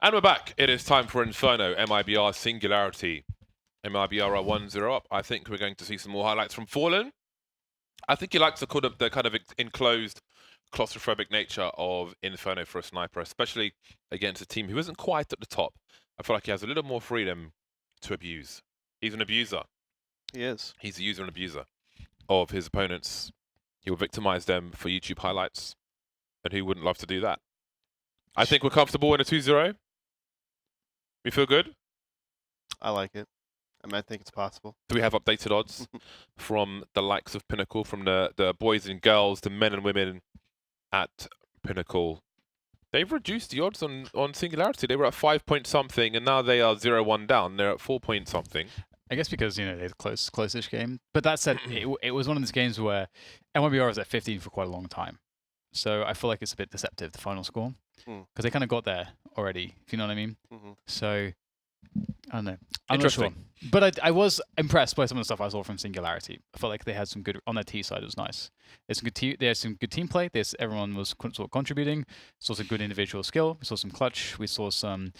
And we're back. It is time for Inferno, MiBR Singularity. MiBR are 1-0 up. I think we're going to see some more highlights from Fallen. I think he likes the kind of enclosed, claustrophobic nature of Inferno for a sniper, especially against a team who isn't quite at the top. I feel like he has a little more freedom to abuse. He's an abuser. He is. He's a user and abuser of his opponents. He will victimize them for YouTube highlights. And who wouldn't love to do that? I think we're comfortable in a 2-0. We feel good? I like it. I mean, I think it's possible. Do we have updated odds from the likes of Pinnacle, from the boys and girls, the men and women at Pinnacle? They've reduced the odds on Singularity. They were at 5 point something, and now they are 0-1 down. They're at 4 point something. I guess because, you know, they had a close-ish game. But that said, it was one of those games where MiBR was at 15 for quite a long time. So I feel like it's a bit deceptive, the final score. Because they kind of got there already, if you know what I mean. So, I don't know. I'm not sure. But I was impressed by some of the stuff I saw from Singularity. I felt like they had some good, on their T side, it was nice. There's some good they had some good team play. Everyone was sort of contributing. Saw some good individual skill. We saw some clutch. We saw some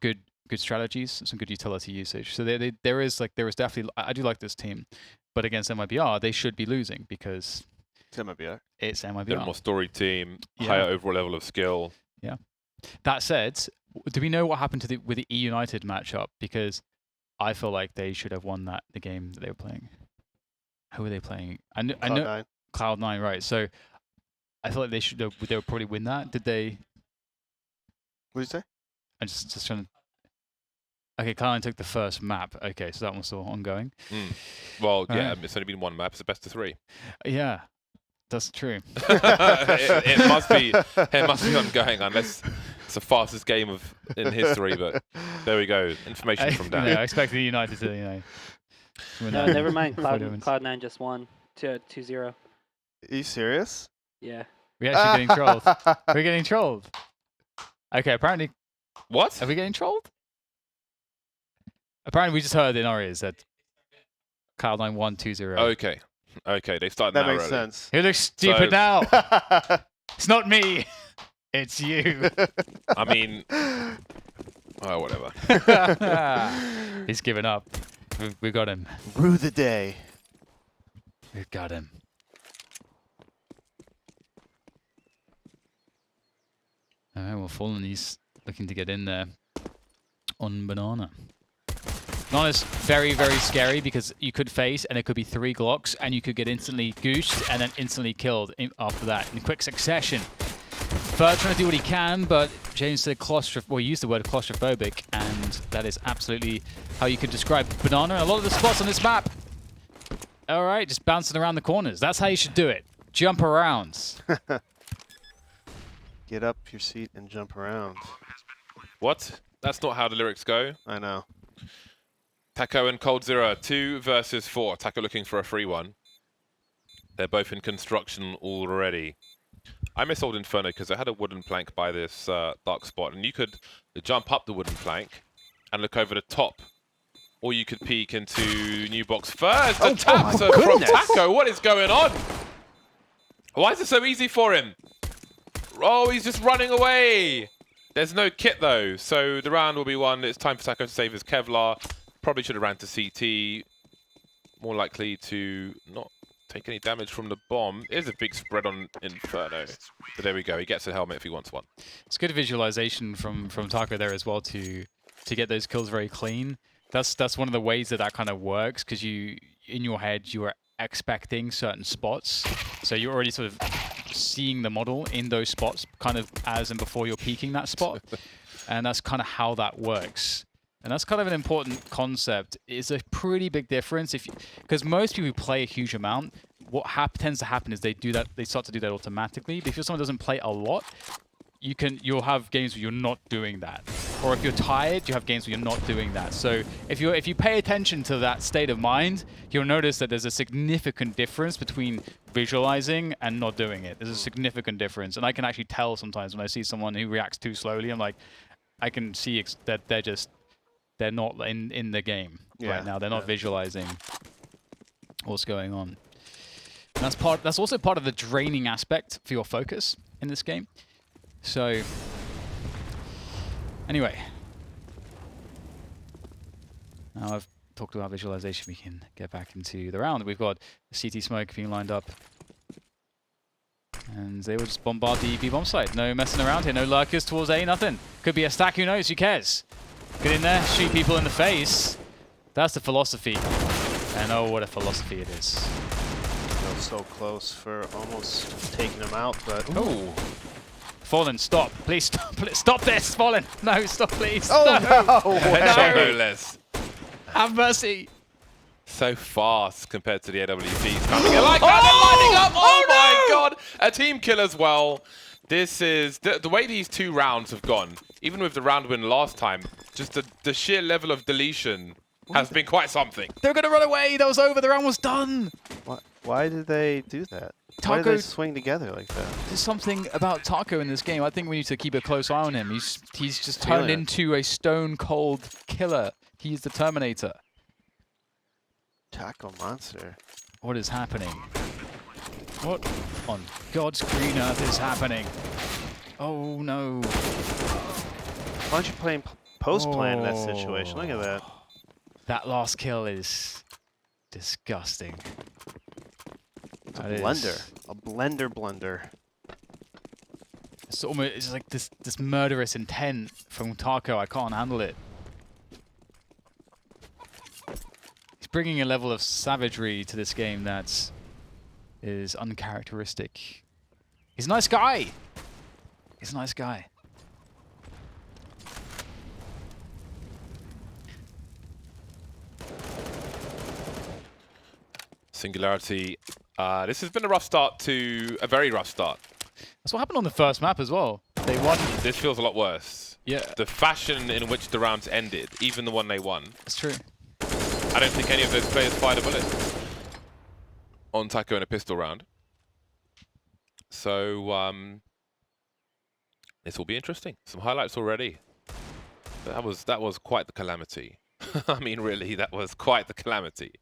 good strategies, some good utility usage. So there is definitely, I do like this team. But against MiBR, they should be losing because It's MiBR. it's MiBR. They're a more story team, higher overall level of skill. Yeah. That said, do we know what happened with the E United matchup? Because I feel like they should have won the game that they were playing. Who were they playing? I know Cloud9, right? So I feel like they would probably win that. Did they? What did you say? I'm just trying to. Okay, Cloud9 took the first map. Okay, so that one's still ongoing. Well, yeah, it's only been one map. It's a best of 3. Yeah, that's true. it must be ongoing unless it's the fastest game in history. But there we go. Information from Dan. I expected United to, win No, that. never mind. Cloud9 just won 2-0. Are you serious? Yeah. We're actually getting trolled. We're getting trolled. Okay, apparently. What? Are we getting trolled? Apparently, we just heard in our ears that Cloud9 won 2-0. Okay, they started That now makes early. sense. Who looks stupid now? It's not me. It's you. I mean, oh, whatever. He's given up. We got him. Rue the day. We've got him. All right, well, Fallen, he's looking to get in there on Banana. Banana's very, very scary because you could face and it could be 3 Glocks and you could get instantly goosed and then instantly killed after that in quick succession. Ferd trying to do what he can, but James said used the word claustrophobic, and that is absolutely how you could describe Banana in a lot of the spots on this map. All right, just bouncing around the corners. That's how you should do it. Jump around. Get up your seat and jump around. What? That's not how the lyrics go. I know. Taco and Cold Zero, 2 versus 4. Taco looking for a free one. They're both in construction already. I miss old Inferno because it had a wooden plank by this dark spot, and you could jump up the wooden plank and look over the top. Or you could peek into new box first. The taps from Taco. What is going on? Why is it so easy for him? Oh, he's just running away. There's no kit, though, so the round will be won. It's time for Taco to save his Kevlar. Probably should have ran to CT. More likely to not take any damage from the bomb. There's a big spread on Inferno. But there we go. He gets a helmet if he wants one. It's good visualization from Taco there as well to get those kills very clean. That's one of the ways that kind of works, because in your head you are expecting certain spots, so you're already sort of seeing the model in those spots kind of as and before you're peeking that spot. And that's kind of how that works. And that's kind of an important concept. It's a pretty big difference because most people who play a huge amount, what tends to happen is they start to do that automatically. But if someone doesn't play a lot, you'll have games where you're not doing that. Or if you're tired, you have games where you're not doing that. So if you pay attention to that state of mind, you'll notice that there's a significant difference between visualizing and not doing it. There's a significant difference. And I can actually tell sometimes when I see someone who reacts too slowly, I'm like, I can see that they're not in the game right now. They're not visualizing what's going on. And that's also part of the draining aspect for your focus in this game. So Anyway. Now I've talked about visualization, we can get back into the round. We've got the CT smoke being lined up. And they will just bombard the B-bomb site. No messing around here, no lurkers towards A, nothing. Could be a stack, who knows, who cares? Get in there, shoot people in the face. That's the philosophy. And oh, what a philosophy it is. So close for almost taking him out, but... Oh. Fallen, stop. Please stop. Stop this, Fallen. No, stop, please. Oh, no. No less. Have mercy. So fast compared to the AWPs coming in like that. They're lining up. Oh my god. A team kill as well. This is the way these 2 rounds have gone. Even with the round win last time, just the sheer level of deletion has been quite something. They're going to run away. That was over. The round was done. Why did they do that? Why did they swing together like that? There's something about Taco in this game. I think we need to keep a close eye on him. He's just turned into a stone-cold killer. He's the Terminator. Taco monster. What is happening? What on God's green earth is happening? Oh no. Why aren't you playing post-plan in that situation? Look at that. That last kill is disgusting. It's a blender. A blender blunder. It's almost it's like this murderous intent from Taco. I can't handle it. He's bringing a level of savagery to this game that is uncharacteristic. He's a nice guy. He's a nice guy. Singularity. This has been a rough start to a very rough start. That's what happened on the first map as well. They won. This feels a lot worse. Yeah. The fashion in which the rounds ended, even the one they won. That's true. I don't think any of those players fired a bullet on Taco in a pistol round. So this will be interesting. Some highlights already. That was quite the calamity. I mean, really, that was quite the calamity.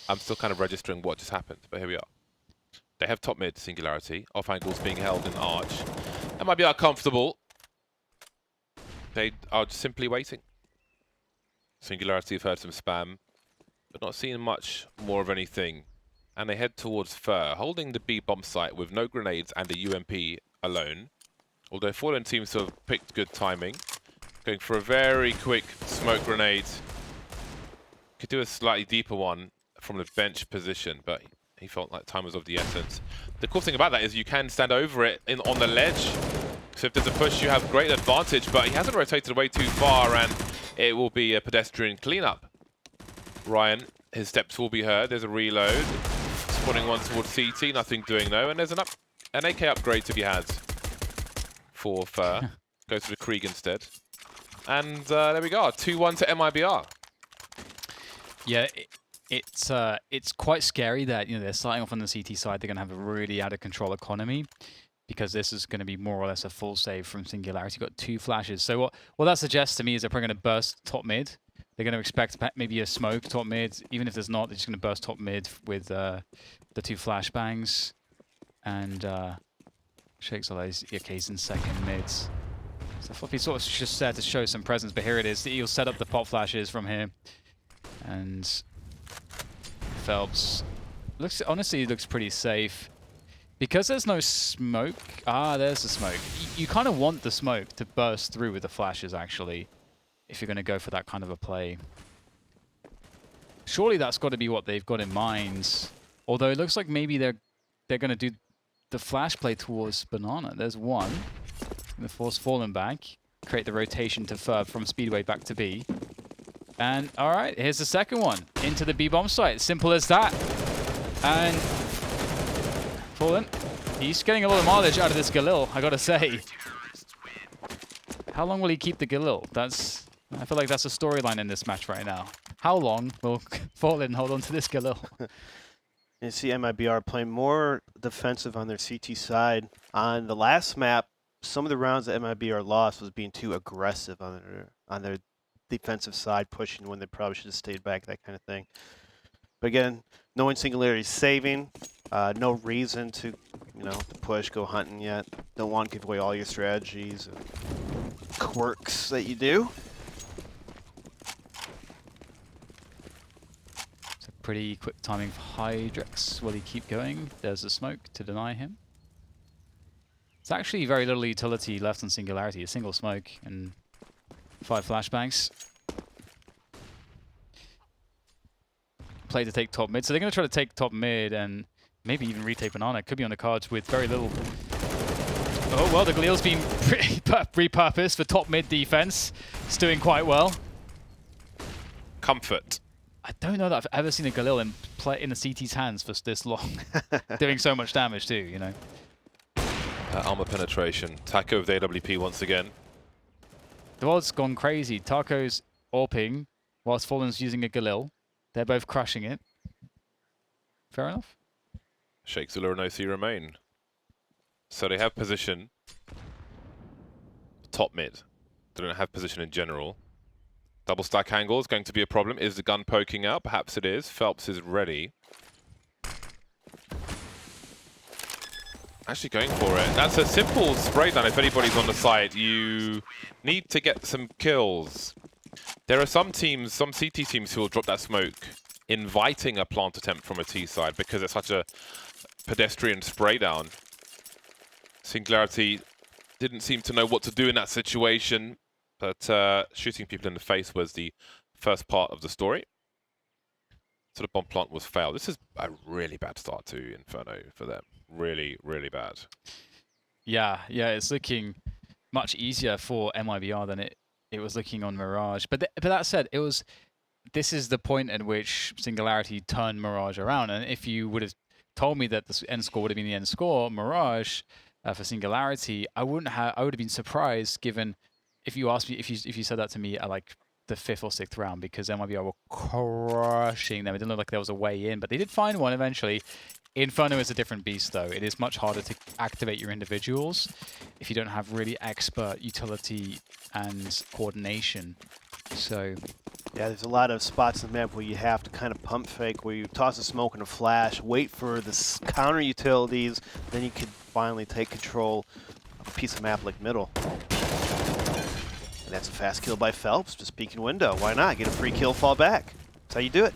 I'm still kind of registering what just happened, but here we are. They have top mid Singularity. Off angles being held in arch. That might be uncomfortable. They are just simply waiting. Singularity have heard some spam, but not seeing much more of anything. And they head towards Fur, holding the B bomb site with no grenades and a UMP alone. Although Fallen seems to have picked good timing. Going for a very quick smoke grenade. Could do a slightly deeper one from the bench position, but he felt like time was of the essence. The cool thing about that is you can stand over it on the ledge. So if there's a push, you have great advantage, but he hasn't rotated away too far, and it will be a pedestrian cleanup. Ryan, his steps will be heard. There's a reload. Spawning one towards CT, nothing doing though, and there's an AK upgrade to be had for Fur. Goes to the Krieg instead. And there we go, 2-1 to MiBR. Yeah, it's quite scary that they're starting off on the CT side. They're going to have a really out of control economy because this is going to be more or less a full save from Singularity. Got 2 flashes. So what that suggests to me is they're probably going to burst top mid. They're going to expect maybe a smoke top mid. Even if there's not, they're just going to burst top mid with the 2 flashbangs and shakes all those EKs in second mids. So Floppy sort of just there to show some presence, but here it is. He'll set up the pop flashes from here. And Phelps honestly looks pretty safe. Because there's no smoke. Ah, there's the smoke. You kind of want the smoke to burst through with the flashes, actually, if you're going to go for that kind of a play. Surely that's got to be what they've got in mind. Although it looks like maybe they're going to do the flash play towards Banana. There's one. Going to force Fallen back. Create the rotation to Fur from Speedway back to B. And all right, here's the second one. Into the B-bomb site. Simple as that. And Fallen, he's getting a lot of mileage out of this Galil, I gotta say. How long will he keep the Galil? I feel like that's a storyline in this match right now. How long will Fallen hold on to this Galil? You see MiBR playing more defensive on their CT side. On the last map, some of the rounds that MiBR lost was being too aggressive on their defensive side, pushing when they probably should have stayed back, that kind of thing. But again, knowing Singularity saving, no reason to, to push, go hunting yet. Don't want to give away all your strategies. And quirks that you do. So pretty quick timing for Hydrex. Will he keep going? There's the smoke to deny him. It's actually very little utility left on Singularity. A single smoke and 5 flashbangs. Play to take top mid. So they're going to try to take top mid and maybe even retake Banana. Could be on the cards with very little. Oh, well, the Galeel's been repurposed for top mid defense. It's doing quite well. Comfort. I don't know that I've ever seen a Galil in the CT's hands for this long. Doing so much damage too, you know. Armor penetration. Taco with AWP once again. The world's gone crazy. Taco's AWPing whilst Fallen's using a Galil. They're both crushing it. Fair enough. Sheikh Zula and OC remain. So they have position. Top mid. They don't have position in general. Double stack angle is going to be a problem. Is the gun poking out? Perhaps it is. Phelps is ready. Actually going for it. That's a simple spray down if anybody's on the side. You need to get some kills. There are some teams, some CT teams who will drop that smoke, inviting a plant attempt from a T side because it's such a pedestrian spray down. Singularity didn't seem to know what to do in that situation, but shooting people in the face was the first part of the story. So the bomb plant was failed. This is a really bad start to Inferno for them. Really, really bad. Yeah, it's looking much easier for MiBR than it was looking on Mirage. But that said, this is the point at which Singularity turned Mirage around. And if you would have told me that the end score would have been the end score, Mirage for Singularity, I would have been surprised given if you asked me if you said that to me at like the 5th or 6th round, because MiBR were crushing them. It didn't look like there was a way in, but they did find one eventually. Inferno is a different beast though. It is much harder to activate your individuals if you don't have really expert utility and coordination. So yeah, there's a lot of spots in the map where you have to kind of pump fake, where you toss a smoke and a flash, wait for the counter utilities, then you could finally take control of a piece of map like middle. And that's a fast kill by Phelps, just peeking window. Why not? Get a free kill, fall back. That's how you do it.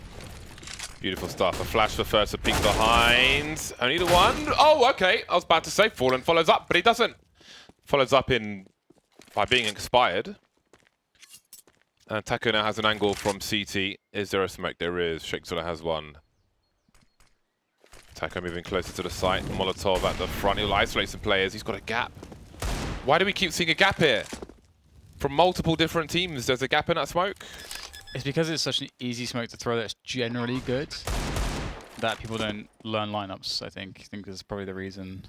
Beautiful stuff. A flash for first, a peek behind. Only the one. Oh, okay. I was about to say Fallen follows up, but he doesn't. Follows up by being expired. And Taco now has an angle from CT. Is there a smoke? There is. Sheikh Zula has one. Taco moving closer to the site. Molotov at the front. He'll isolate some players. He's got a gap. Why do we keep seeing a gap here? From multiple different teams, there's a gap in that smoke. it's because it's such an easy smoke to throw that's generally good that people don't learn lineups, I think. I think that's probably the reason.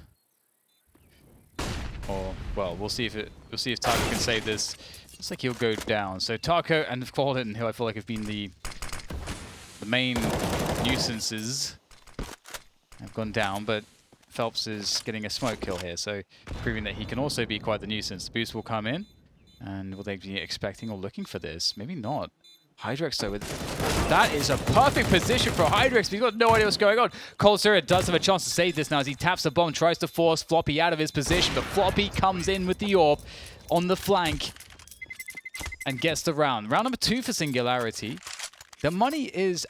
Or, well, we'll see if Taco can save this. Looks like he'll go down. So Taco and Fallen, who I feel like have been the main nuisances, have gone down, but Phelps is getting a smoke kill here, so proving that he can also be quite the nuisance. The boost will come in, and will they be expecting or looking for this? Maybe not. Hydrex though, that is a perfect position for Hydrex. We've got no idea what's going on. coldzera does have a chance to save this now as he taps the bomb, tries to force Floppy out of his position, but Floppy comes in with the AWP on the flank and gets the round. Round number 2 for Singularity. The money is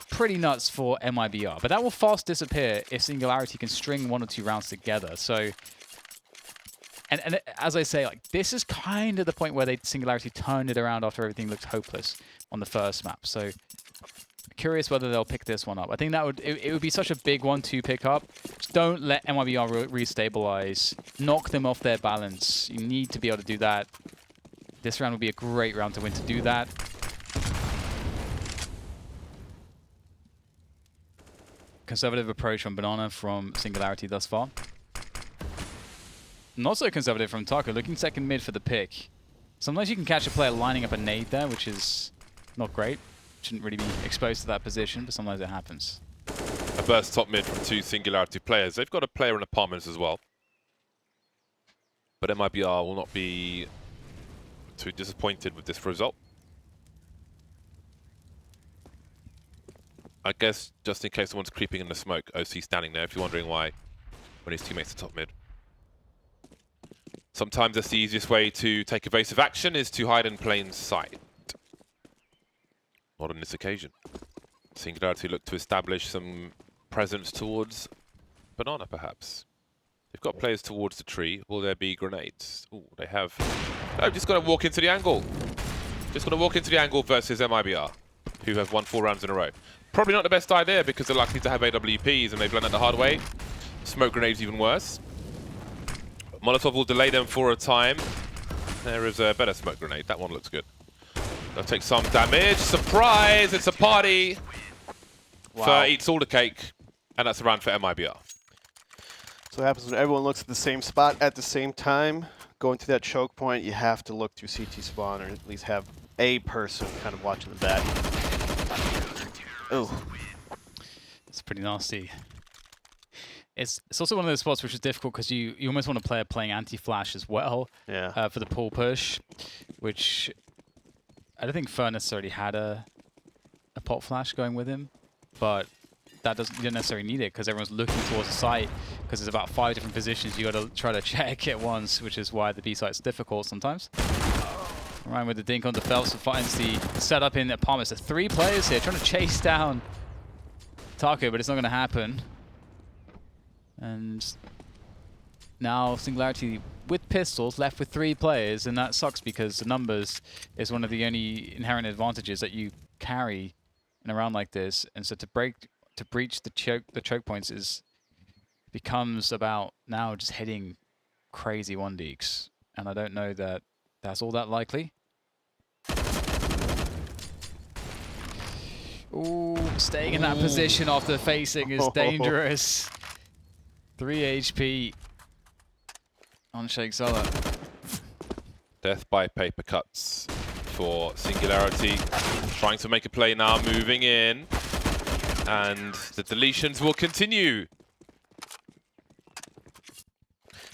pretty nuts for MiBR, but that will fast disappear if Singularity can string 1 or 2 rounds together. So, and as I say, like, this is kind of the point where Singularity turned it around after everything looked hopeless on the first map. So, curious whether they'll pick this one up. I think that it would be such a big one to pick up. Just don't let MiBR restabilize. Knock them off their balance. You need to be able to do that. This round would be a great round to win to do that. Conservative approach from Banana from Singularity thus far. Not so conservative from Taco, looking second mid for the pick. Sometimes you can catch a player lining up a nade there, which is not great. Shouldn't really be exposed to that position, but sometimes it happens. A burst top mid from 2 Singularity players. They've got a player in apartments as well. But MiBR will not be too disappointed with this result. I guess just in case someone's creeping in the smoke, OC standing there if you're wondering why when his teammates are top mid. Sometimes that's the easiest way to take evasive action is to hide in plain sight. Not on this occasion. Singularity look to establish some presence towards banana, perhaps. They've got players towards the tree. Will there be grenades? Oh, they have. No, just got to walk into the angle. Just going to walk into the angle versus MiBR, who have won 4 rounds in a row. Probably not the best idea because they're likely to have AWPs and they've learned that the hard way. Smoke grenades even worse. Molotov will delay them for a time. There is a better smoke grenade. That one looks good. They'll take some damage. Surprise! It's a party for Eats All the Cake. And that's a round for MiBR. So what happens when everyone looks at the same spot at the same time? Going through that choke point, you have to look through CT spawn, or at least have a person kind of watching the back. Oh. It's pretty nasty. It's also one of those spots which is difficult because you almost want a player playing anti-flash as well. Yeah. For the pull push, which I don't think Inferno necessarily had a pop flash going with him, but that doesn't, you don't necessarily need it because everyone's looking towards the site because there's about 5 different positions you got to try to check at once, which is why the B site's difficult sometimes. Ryan with the dink on the Phelps finds the setup in apartments. There's 3 players here trying to chase down Taco, but it's not going to happen. And now Singularity with pistols left with 3 players, and that sucks because the numbers is one of the only inherent advantages that you carry in a round like this. And so to breach the choke points becomes about now just hitting crazy 1-deeks, and I don't know that that's all that likely. Ooh, staying in that position after facing is dangerous. 3 HP on Sheikh Zula. Death by paper cuts for Singularity. Trying to make a play now, moving in. And the deletions will continue.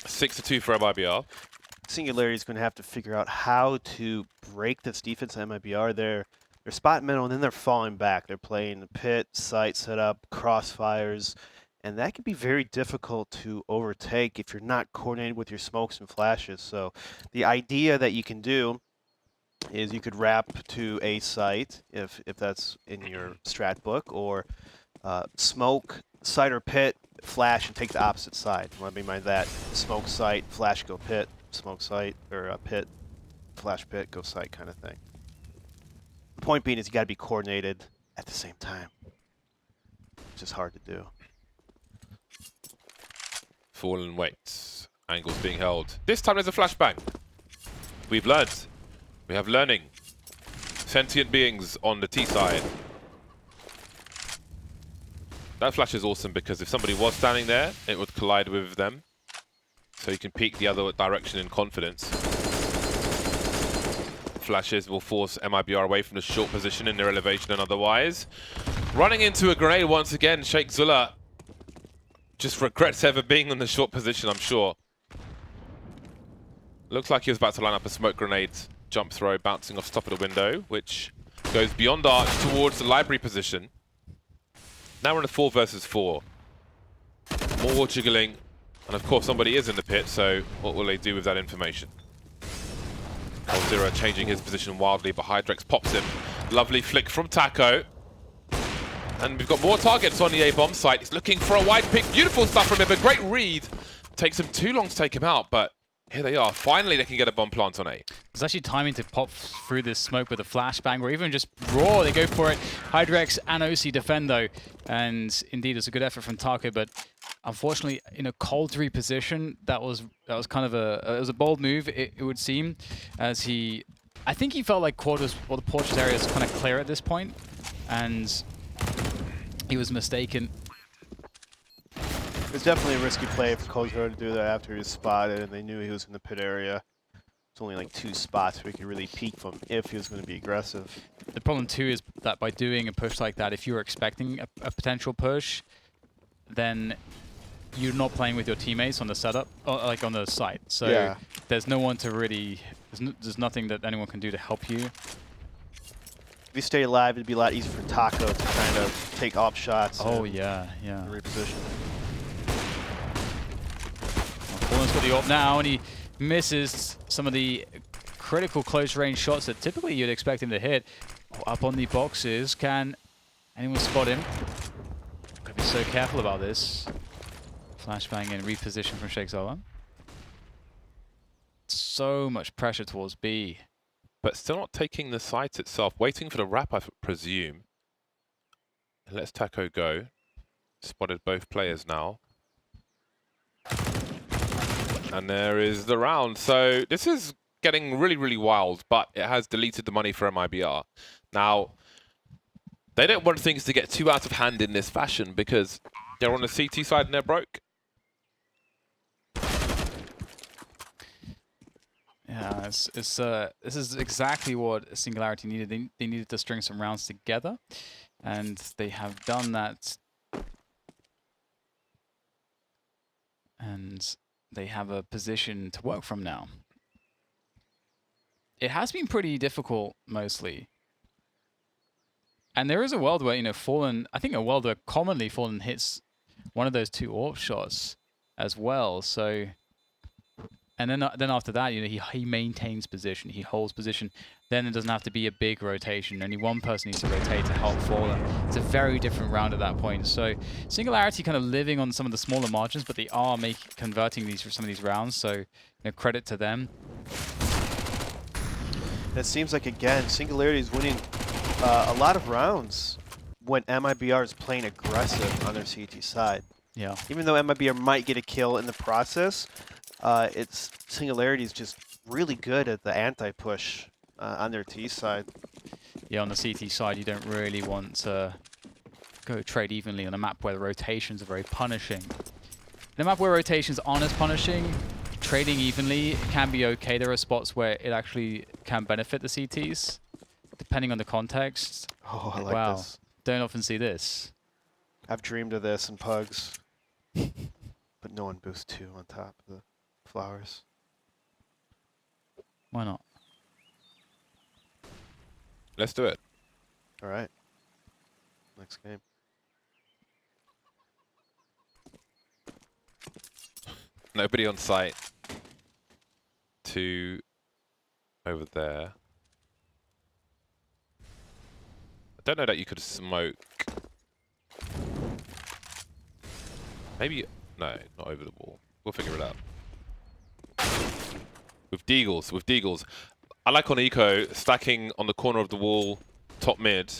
6-2 for MiBR. Singularity is going to have to figure out how to break this defense at MiBR. They're spot middle, and then they're falling back. They're playing pit, site setup, crossfires, and that can be very difficult to overtake if you're not coordinated with your smokes and flashes. So the idea that you can do is you could wrap to a site if that's in your strat book, or smoke, site or pit, flash, and take the opposite side. What I mean by that, smoke site, flash, go pit, smoke site, or pit, flash pit, go site kind of thing. The point being is you got to be coordinated at the same time. It's just hard to do. Fallen weights. Angles being held. This time there's a flashbang. We've learned. We have learning. Sentient beings on the T side. That flash is awesome because if somebody was standing there, it would collide with them. So you can peek the other direction in confidence. Flashes will force MiBR away from the short position in their elevation and otherwise. Running into a grenade once again, Sheikh Zula just regrets ever being in the short position, I'm sure. Looks like he was about to line up a smoke grenade jump throw, bouncing off the top of the window, which goes beyond arch towards the library position. Now we're in a 4 versus 4. More jiggling, and of course somebody is in the pit, so what will they do with that information? Zero changing his position wildly, but Hydrex pops him. Lovely flick from Taco. And we've got more targets on the A-bomb site. He's looking for a wide pick. Beautiful stuff from him, a great read. Takes him too long to take him out, but here they are. Finally, they can get a bomb plant on A. There's actually timing to pop through this smoke with a flashbang, or even just raw. They go for it. Hydrex and OC defend, though. And indeed, it's a good effort from Taco, but unfortunately, in a cold reposition, that was kind of it was a bold move, it would seem, as I think he felt like quarters, or the Porches area is kind of clear at this point, and he was mistaken. It was definitely a risky play for Cold Hero to do that after he was spotted, and they knew he was in the pit area. It's only like 2 spots where he could really peek from if he was going to be aggressive. The problem too is that by doing a push like that, if you're expecting a potential push, then you're not playing with your teammates on the setup, or like on the site. So yeah, there's no one to really, there's nothing that anyone can do to help you. If you stay alive, it'd be a lot easier for Taco to kind of take off shots. Oh yeah, yeah. Reposition. Fallen's got the ult now, and he misses some of the critical close range shots that typically you'd expect him to hit. Up on the boxes, can anyone spot him? Gotta be so careful about this. Flashbang and reposition from Shakespeare. So much pressure towards B. But still not taking the site itself. Waiting for the wrap, I presume. And let's Taco go. Spotted both players now. And there is the round. So this is getting really, really wild, but it has deleted the money for MiBR. Now, they don't want things to get too out of hand in this fashion because they're on the CT side and they're broke. Yeah, this is exactly what Singularity needed. They needed to string some rounds together, and they have done that. And they have a position to work from now. It has been pretty difficult, mostly. And there is a world where, you know, Fallen, I think a world where commonly Fallen hits one of those 2 AWP shots as well, so... And then after that, you know, he maintains position, he holds position. Then it doesn't have to be a big rotation. Only one person needs to rotate to help Fallen. It's a very different round at that point. So Singularity kind of living on some of the smaller margins, but they are converting some of these rounds. So, you know, credit to them. It seems like, again, Singularity is winning a lot of rounds when MiBR is playing aggressive on their CT side. Yeah. Even though MiBR might get a kill in the process, it's Singularity is just really good at the anti-push on their T side. Yeah, on the CT side, you don't really want to go trade evenly on a map where the rotations are very punishing. In a map where rotations aren't as punishing, trading evenly can be okay. There are spots where it actually can benefit the CTs, depending on the context. Oh, I like wow. this. Don't often see this. I've dreamed of this in Pugs. But no one boosts 2 on top of the flowers. Why not? Let's do it. All right. Next game. Nobody on site. 2 over there. I don't know that you could smoke. Maybe, no, not over the wall. We'll figure it out. With Deagles. I like on Eco stacking on the corner of the wall, top mid,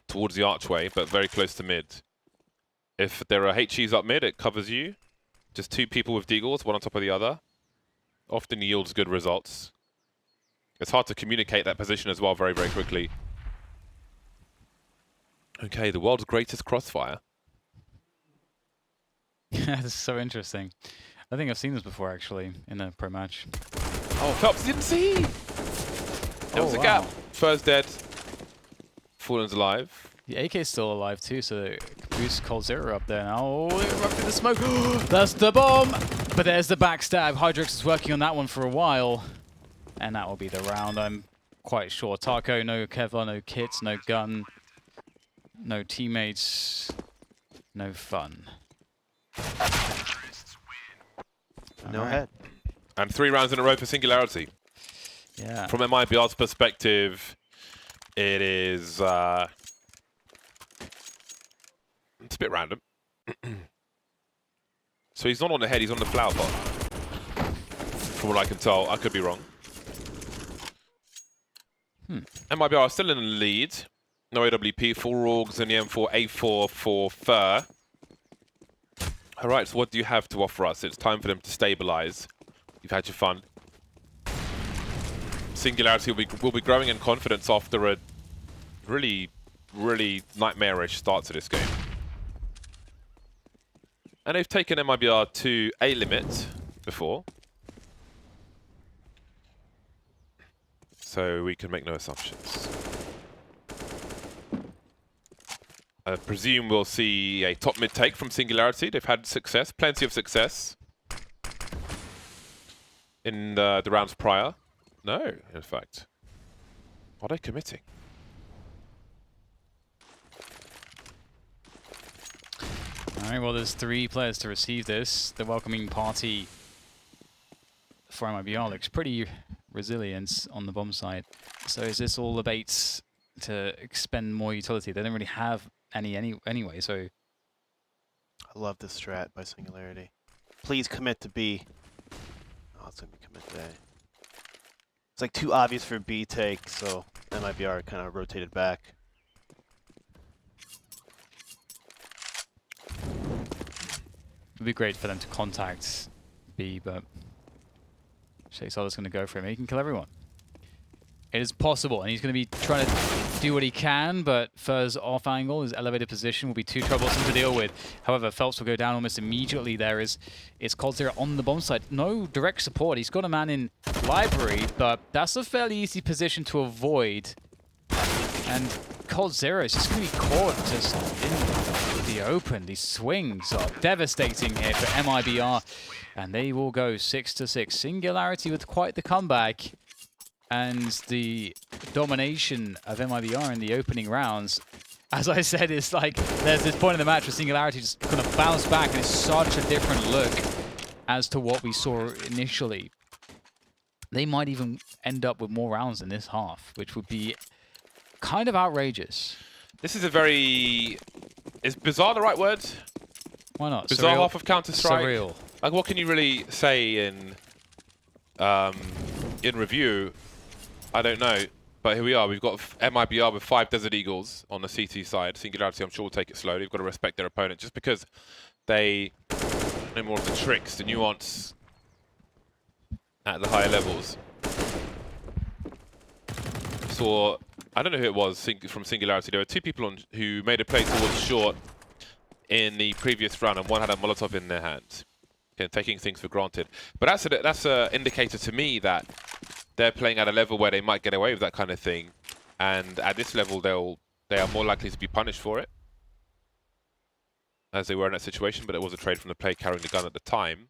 towards the archway, but very close to mid. If there are HEs up mid, it covers you. Just 2 people with Deagles, one on top of the other. Often yields good results. It's hard to communicate that position as well very, very quickly. Okay, the world's greatest crossfire. This is so interesting. I think I've seen this before, actually, in a pro match. Oh, Phelps didn't see! There was a gap. First dead. Fallen's alive. The AK's still alive, too, so they boost Cold Zero up there now. Oh, they erupted the smoke. That's the bomb! But there's the backstab. Hydrix is working on that one for a while. And that will be the round, I'm quite sure. Taco, no Kevlar, no kits, no gun, no teammates, no fun. No head. And 3 rounds in a row for Singularity. Yeah. From MiBR's perspective, it is... it's a bit random. So he's not on the head, he's on the flower pot. From what I can tell, I could be wrong. MiBR are still in the lead. No AWP, 4 Augs and the M4, A4 for Fur. Alright, so what do you have to offer us? It's time for them to stabilize. You've had your fun. Singularity will be growing in confidence after a really, really nightmarish start to this game. And they've taken MiBR to a limit before. So we can make no assumptions. I presume we'll see a top mid take from Singularity. They've had success, plenty of success in the rounds prior. No, in fact. Are they committing? Alright, well, there's 3 players to receive this. The welcoming party for MiBR looks pretty resilient on the bomb side. So is this all the baits to expend more utility? They don't really have any anyway, so... I love this strat by Singularity. Please commit to B. Oh, it's going to be commit to A. It's like too obvious for B take, so MiBR kind of rotated back. It'd be great for them to contact B, but Shakesola's going to go for him. He can kill everyone. It is possible, and he's going to be trying to do what he can, but Fur's off angle, his elevated position will be too troublesome to deal with. However, Phelps will go down almost immediately. It's coldzera on the bomb side. No direct support. He's got a man in library, but that's a fairly easy position to avoid. And coldzera is just going to be caught just in the open. These swings are devastating here for MiBR, and they will go 6-6. Singularity with quite the comeback. And the domination of MiBR in the opening rounds, as I said, it's like there's this point in the match where Singularity just kind of bounced back, and it's such a different look as to what we saw initially. They might even end up with more rounds in this half, which would be kind of outrageous. This is a very... Is bizarre the right word? Why not? Bizarre Surreal. half of Counter-Strike? Surreal. Like, what can you really say in review? I don't know, but here we are. We've got MiBR with 5 Desert Eagles on the CT side. Singularity, I'm sure, will take it slowly. We've got to respect their opponent just because they know more of the tricks, the nuance at the higher levels. Saw, I don't know who it was from Singularity. There were 2 people who made a play towards short in the previous round, and one had a Molotov in their hand. Again, taking things for granted. But that's an indicator to me that they're playing at a level where they might get away with that kind of thing, and at this level they are more likely to be punished for it, as they were in that situation. But it was a trade from the player carrying the gun at the time.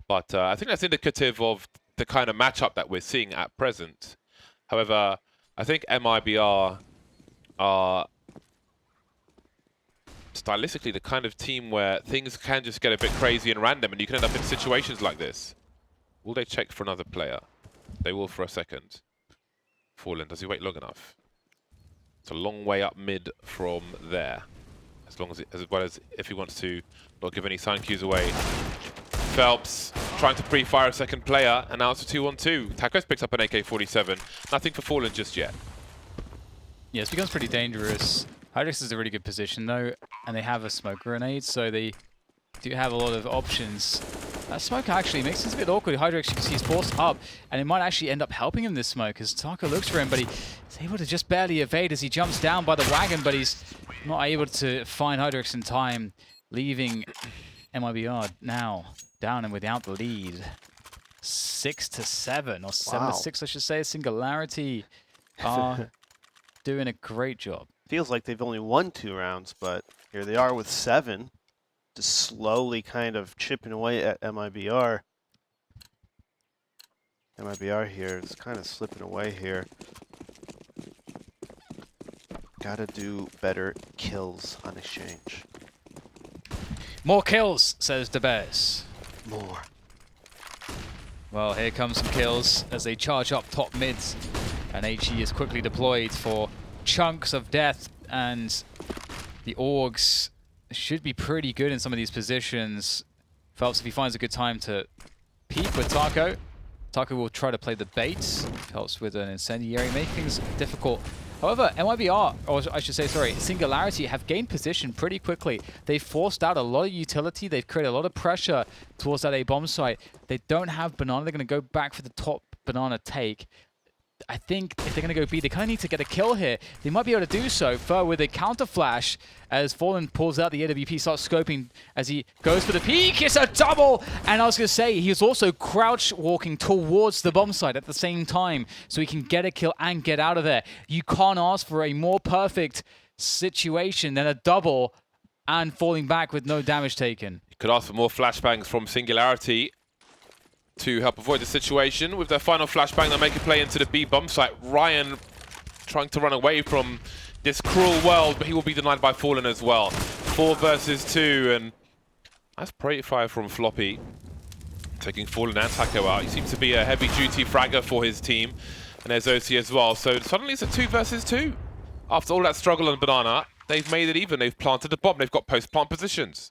But I think that's indicative of the kind of matchup that we're seeing at present. However, I think MiBR are stylistically the kind of team where things can just get a bit crazy and random, and you can end up in situations like this. Will they check for another player? They will for a second. Fallen, does he wait long enough? It's a long way up mid from there. As well as if he wants to not give any sign cues away. Phelps trying to pre-fire a second player, and now it's a 2-on-2. Taco's picked up an AK-47. Nothing for Fallen just yet. Yeah, it becomes pretty dangerous. Hydrix is a really good position though, and they have a smoke grenade, so they do have a lot of options. That smoke actually makes things a bit awkward. Hydrix, you can see, he's forced up, and it might actually end up helping him this smoke, as Taco looks for him, but he's able to just barely evade as he jumps down by the wagon, but he's not able to find Hydrix in time, leaving MiBR now down and without the lead. 6-7, or 7-6, I should say. Singularity are doing a great job. Feels like they've only won 2 rounds, but here they are with 7. Just slowly kind of chipping away at MiBR. MiBR here is kind of slipping away here. Gotta do better kills on exchange. More kills, says DeBez. More. Well, here comes some kills as they charge up top mids, and HE is quickly deployed for chunks of death, and the Orgs should be pretty good in some of these positions. Phelps, if he finds a good time to peek with Taco, Taco will try to play the bait. Phelps with an incendiary, making things difficult. However, MiBR, or I should say, sorry, Singularity have gained position pretty quickly. They've forced out a lot of utility. They've created a lot of pressure towards that A bomb site. They don't have Banana. They're going to go back for the top Banana take. I think if they're going to go B, they kind of need to get a kill here. They might be able to do so. Fur with a counter flash as Fallen pulls out the AWP, starts scoping as he goes for the peek. It's a double! And I was going to say, he's also crouch walking towards the bomb site at the same time so he can get a kill and get out of there. You can't ask for a more perfect situation than a double and falling back with no damage taken. You could ask for more flashbangs from Singularity to help avoid the situation. With their final flashbang, they'll make a play into the B bomb site. Ryan trying to run away from this cruel world, but he will be denied by Fallen as well. 4 versus 2, and that's pretty fire from Floppy. Taking Fallen and Taco out. He seems to be a heavy-duty fragger for his team. And there's OC as well. So suddenly it's a 2 versus 2. After all that struggle on Banana, they've made it even. They've planted the bomb. They've got post-plant positions.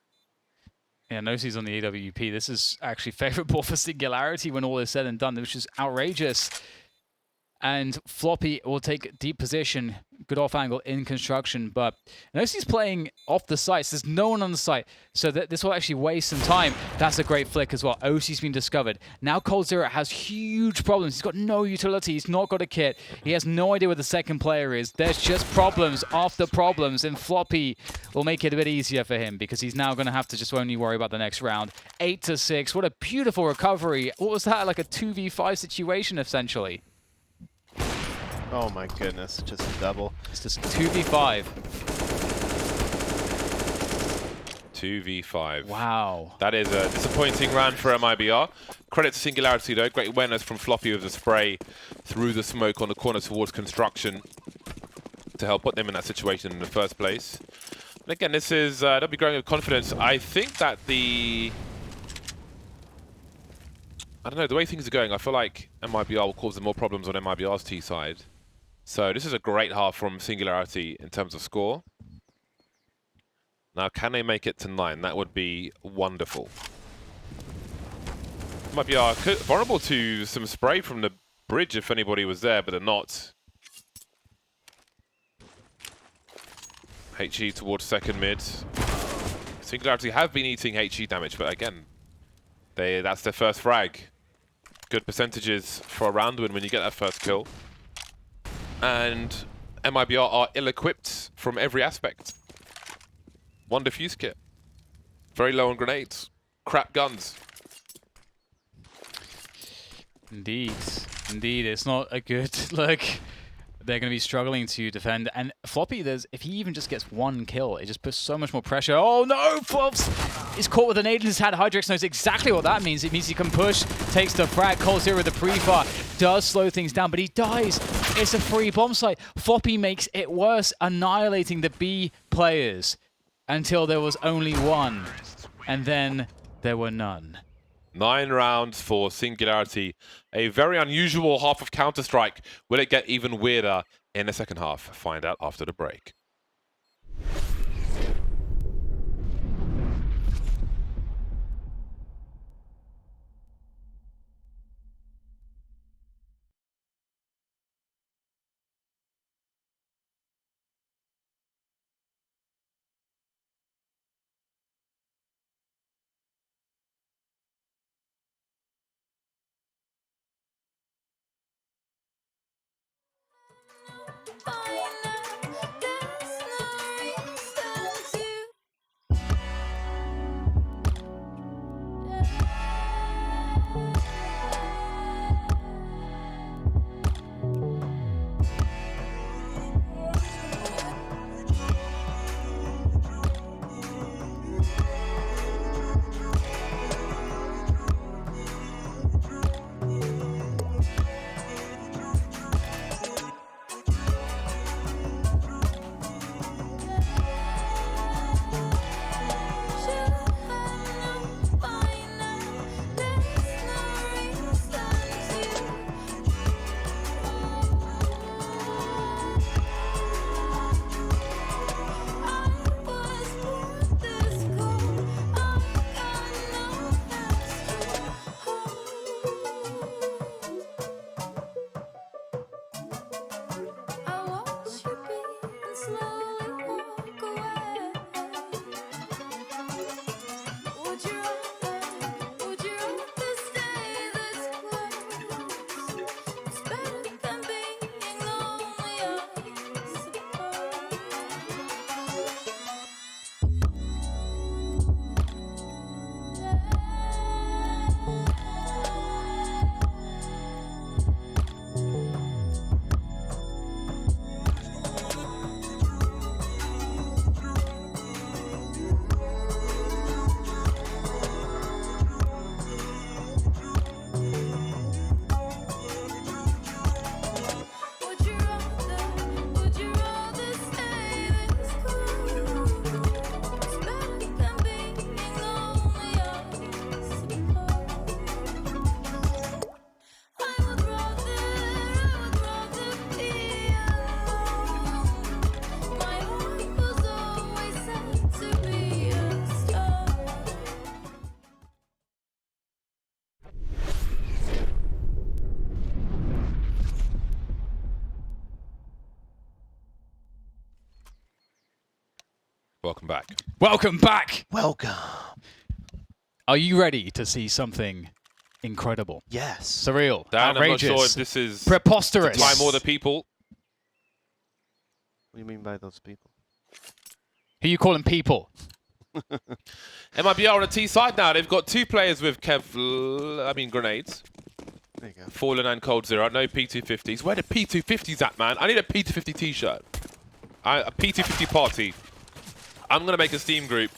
Yeah, Nosi's on the AWP. This is actually favorable for Singularity when all is said and done, which is outrageous. And Floppy will take deep position, good off angle in construction, but Nosi's playing off the sites. There's no one on the site, so this will actually waste some time. That's a great flick as well. OC's been discovered. Now coldzera has huge problems. He's got no utility. He's not got a kit. He has no idea where the second player is. There's just problems after problems, and Floppy will make it a bit easier for him because he's now going to have to just only worry about the next round. 8-6. What a beautiful recovery. What was that? Like a 2v5 situation, essentially. Oh my goodness, just a double. It's just 2v5. 2v5. Wow. That is a disappointing round for MiBR. Credit to Singularity though. Great awareness from Floppy with the spray through the smoke on the corner towards construction to help put them in that situation in the first place. And again, this is, they'll be growing with confidence. I think that I don't know, the way things are going, I feel like MiBR will cause them more problems on MiBR's T side. So this is a great half from Singularity in terms of score. Now, can they make it to 9? That would be wonderful. MiBR vulnerable to some spray from the bridge if anybody was there, but they're not. HE towards second mid. Singularity have been eating HE damage, but again, that's their first frag. Good percentages for a round win when you get that first kill. And MiBR are ill-equipped from every aspect. One defuse kit. Very low on grenades. Crap guns. Indeed. Indeed, it's not a good look. They're going to be struggling to defend. And Floppy, if he even just gets one kill, it just puts so much more pressure. Oh no! Flops is caught with a nade in his hand. Hydrex knows exactly what that means. It means he can push, takes the frag. coldzera with the pre-fire does slow things down, but he dies. It's a free bomb site. Floppy makes it worse, annihilating the B players until there was only one. And then there were none. 9 rounds for Singularity. A very unusual half of Counter-Strike. Will it get even weirder in the second half? Find out after the break. Welcome back. Welcome back. Welcome. Are you ready to see something incredible? Yes. Surreal. Dan, outrageous. I'm not sure if this is preposterous. to time all the people. What do you mean by those people? Who you calling people? MiBR on the T side now. They've got 2 players with grenades. There you go. Fallen and Cold Zero. No P250s. Where the P250s at, man? I need a P250 t-shirt. A P250 party. I'm going to make a Steam group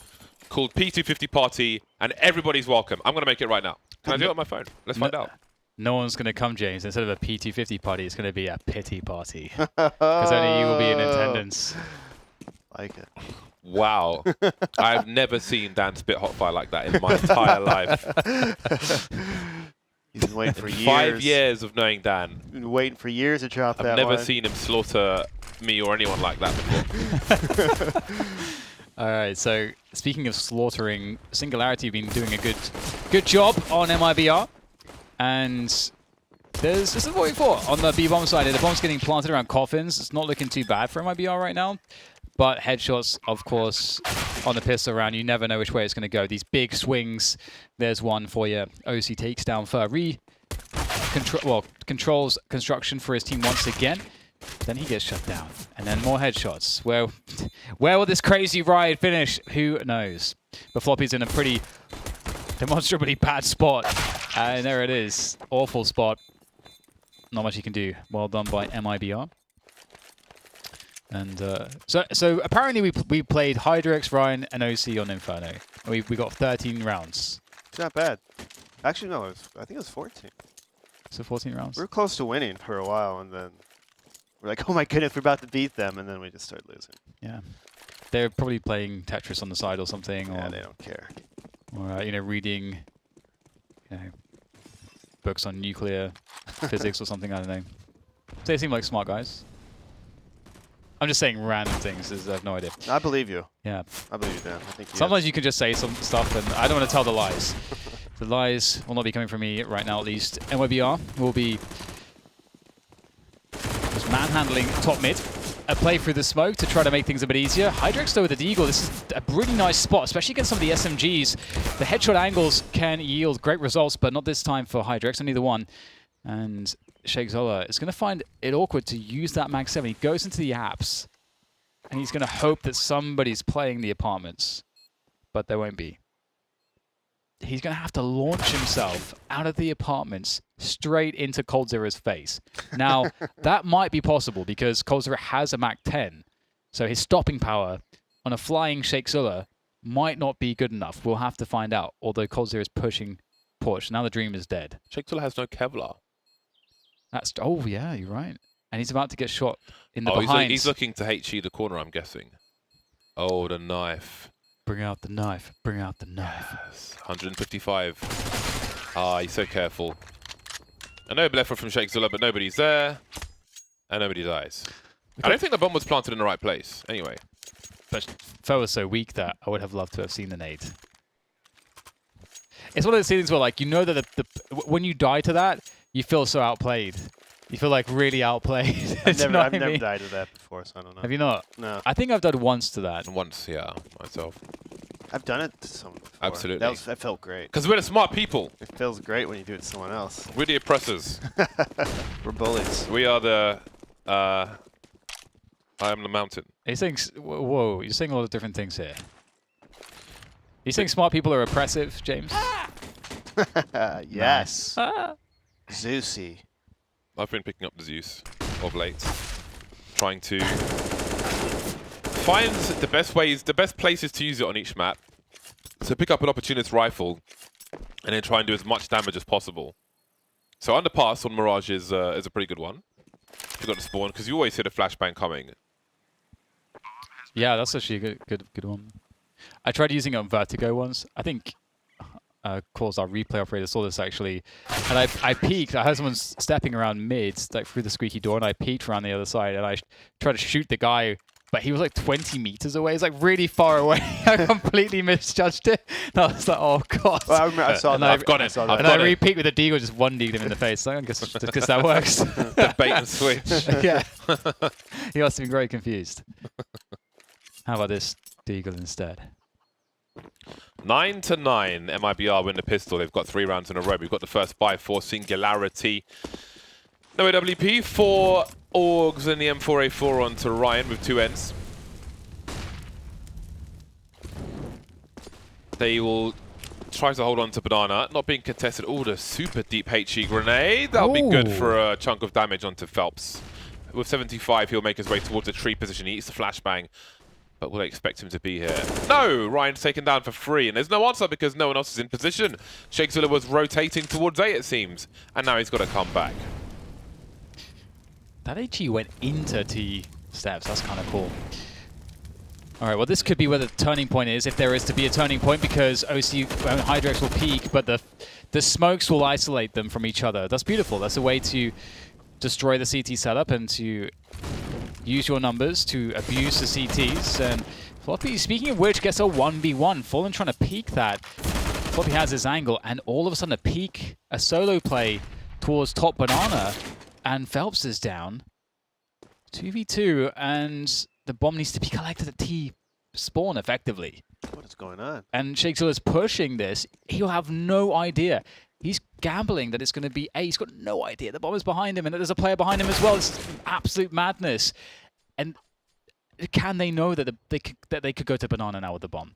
called P250 Party, and everybody's welcome. I'm going to make it right now. Can I do it on my phone? Let's find out. No one's going to come, James. Instead of a P250 party, it's going to be a pity party. Because only you will be in attendance. Like it. Wow. I've never seen Dan spit hot fire like that in my entire life. He's been waiting for years. 5 years of knowing Dan. Been waiting for years to drop that I've never one. seen him slaughter me or anyone like that before. All right, so speaking of slaughtering, Singularity have been doing a good job on MiBR. And this is what we thought on the B-bomb side. The bomb's getting planted around coffins. It's not looking too bad for MiBR right now. But headshots, of course, on the pistol round, you never know which way it's going to go. These big swings. There's one for you. OC takes down Furry. Controls construction for his team once again. Then he gets shut down. And then more headshots. Where will this crazy ride finish? Who knows? But Floppy's in a pretty demonstrably bad spot. And there it is. Awful spot. Not much he can do. Well done by MiBR. And so apparently we played Hydrix, Ryan, and OC on Inferno. We got 13 rounds. It's not bad. Actually, no. I think it was 14. So 14 rounds? We were close to winning for a while, and then we're like, oh my goodness, we're about to beat them, and then we just started losing. Yeah. They're probably playing Tetris on the side or something. Yeah, or, they don't care. Or, reading, books on nuclear physics or something, I don't know. They seem like smart guys. I'm just saying random things, I have no idea. I believe you. Yeah. I believe you, Dan. I think Sometimes you can just say some stuff, and I don't want to tell the lies. The lies will not be coming from me right now, at least. MiBR will be just manhandling top mid. A play through the smoke to try to make things a bit easier. Hydrix, though, with the Deagle. This is a really nice spot, especially against some of the SMGs. The headshot angles can yield great results, but not this time for Hydrix, only the one. And Sheikh Zola is going to find it awkward to use that Mag 7. He goes into the apps, and he's going to hope that somebody's playing the apartments, but there won't be. He's going to have to launch himself out of the apartments straight into Cold Zero's face. Now, that might be possible because Cold Zero has a Mag 10, so his stopping power on a flying Sheikh Zola might not be good enough. We'll have to find out, although Cold Zero is pushing push. Now the dream is dead. Sheikh Zula has no Kevlar. Oh, yeah, you're right. And he's about to get shot in the behind. He's looking to HE the corner, I'm guessing. Oh, the knife. Bring out the knife. Bring out the knife. Yes. 155. Ah, he's so careful. I know Bleffer from Sheikh Zula, but nobody's there. And nobody dies. I don't think the bomb was planted in the right place. Anyway. But Foe was so weak that I would have loved to have seen the nade. It's one of those things where, like, you know that when you die to that, you feel so outplayed. You feel like really outplayed. I've never died to that before, so I don't know. Have you not? No. I think I've died once to that. Once, yeah, myself. I've done it to someone before. Absolutely. That felt great. Because we're the smart people. It feels great when you do it to someone else. We're the oppressors. We're bullies. We are the... I am the mountain. He's saying... Whoa, you're saying a lot of different things here. You saying smart people are oppressive, James? Yes. Ah. Zeusy. I've been picking up the Zeus of late. Trying to find the best ways, the best places to use it on each map. So pick up an opportunist rifle and then try and do as much damage as possible. So underpass on Mirage is a pretty good one. If you got to spawn, because you always hear the flashbang coming. Yeah, that's actually a good one. I tried using it on Vertigo once. I think caused our replay operator saw this actually, and I peeked. I heard someone stepping around mid, like through the squeaky door, and I peeked around the other side, and I tried to shoot the guy, but he was like 20 meters away. He's like really far away. I completely misjudged it. And I was like, oh god. Well, I remember I saw that. I've got it. And I re-peeked with the Deagle, just one Deagled him in the face. So I guess that works. The bait and switch. Yeah. He must have been very confused. How about this? Deagle instead. 9-9. MiBR win the pistol. They've got 3 rounds in a row. We've got the first buy for Singularity. No AWP for Orgs and the M4A4 onto Ryan with 2 ends. They will try to hold on to Banana. Not being contested. Oh, the super deep HE grenade. That'll be good for a chunk of damage onto Phelps. With 75, he'll make his way towards the tree position. He eats the flashbang. But will they expect him to be here? No! Ryan's taken down for free, and there's no answer because no one else is in position. Shakespeare was rotating towards A, it seems. And now he's got to come back. That HE went into T steps. That's kind of cool. All right, well, this could be where the turning point is, if there is to be a turning point, because OC Hydrex will peak, but the smokes will isolate them from each other. That's beautiful. That's a way to destroy the CT setup and to use your numbers to abuse the CTs. And Floppy, speaking of which, gets a 1v1. Fallen trying to peek that. Floppy has his angle, and all of a sudden a solo play towards top Banana, and Phelps is down. 2v2, and the bomb needs to be collected at T spawn effectively. What is going on? And Shakespeare is pushing this. He'll have no idea. He's gambling that it's going to be A. He's got no idea. The bomb is behind him and that there's a player behind him as well. It's absolute madness. And can they know that they could go to Banana now with the bomb?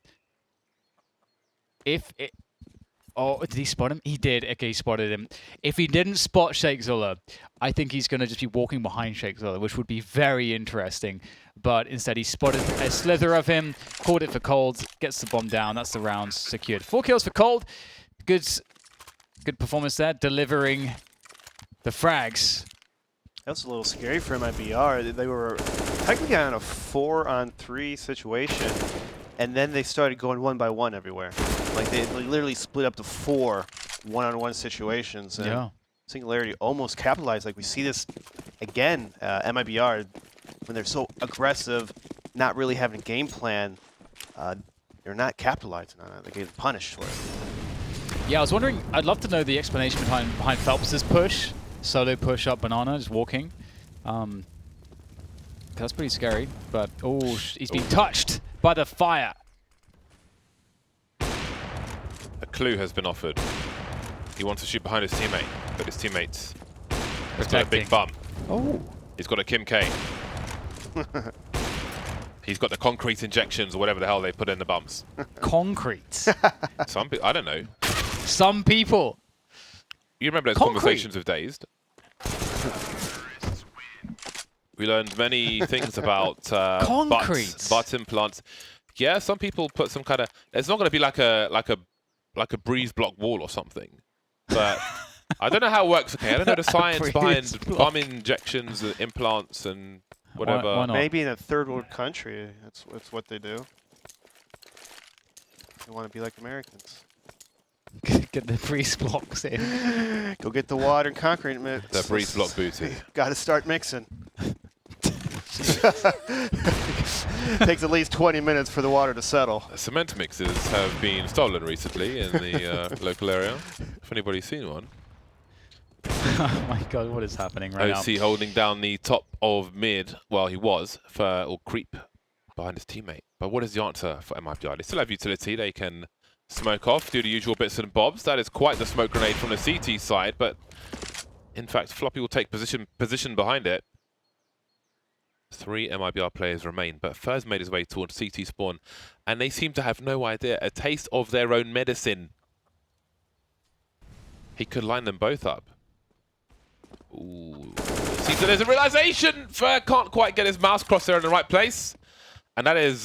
Oh, did he spot him? He did. Okay, he spotted him. If he didn't spot Shakespeare, I think he's going to just be walking behind Shakespeare, which would be very interesting. But instead, he spotted a slither of him, called it for Cold, gets the bomb down. That's the round secured. 4 kills for Cold. Good performance there, delivering the frags. That was a little scary for MiBR. They were technically on a 4-on-3 situation, and then they started going 1 by 1 everywhere. Like they literally split up to 4 1-on-1 situations. And yeah. Singularity almost capitalized. Like we see this again, MiBR, when they're so aggressive, not really having a game plan, they're not capitalizing on it. They get punished for it. Yeah, I was wondering, I'd love to know the explanation behind Phelps' push. Solo push up Banana, just walking. That's pretty scary, but oh, he's being touched by the fire. A clue has been offered. He wants to shoot behind his teammate, but his teammate's got a big bum. Oh. He's got a Kim K. He's got the concrete injections or whatever the hell they put in the bumps. Concrete. Some people, I don't know. Some people. You remember those conversations with Dazed? We learned many things about butt implants. Yeah, some people put some kind of. It's not going to be like a breeze block wall or something, but I don't know how it works. Okay, I don't know the science behind bum injections, implants, and whatever. Why not? Maybe in a third world country, that's what they do. They want to be like Americans. Get the breeze blocks in. Go get the water and concrete mix. The breeze block booty. Got to start mixing. Takes at least 20 minutes for the water to settle. Cement mixes have been stolen recently in the local area. If anybody's seen one. Oh my god, what is happening right now? OC holding down the top of mid. Well, he was or creep behind his teammate. But what is the answer for MiBR? They still have utility. They can smoke off, do the usual bits and bobs. That is quite the smoke grenade from the CT side, but in fact, Floppy will take position behind it. 3 MiBR players remain, but Furs made his way towards CT spawn, and they seem to have no idea. A taste of their own medicine. He could line them both up. Ooh. Seems that there's a realization. Fur can't quite get his mouse crosshair in the right place, and that is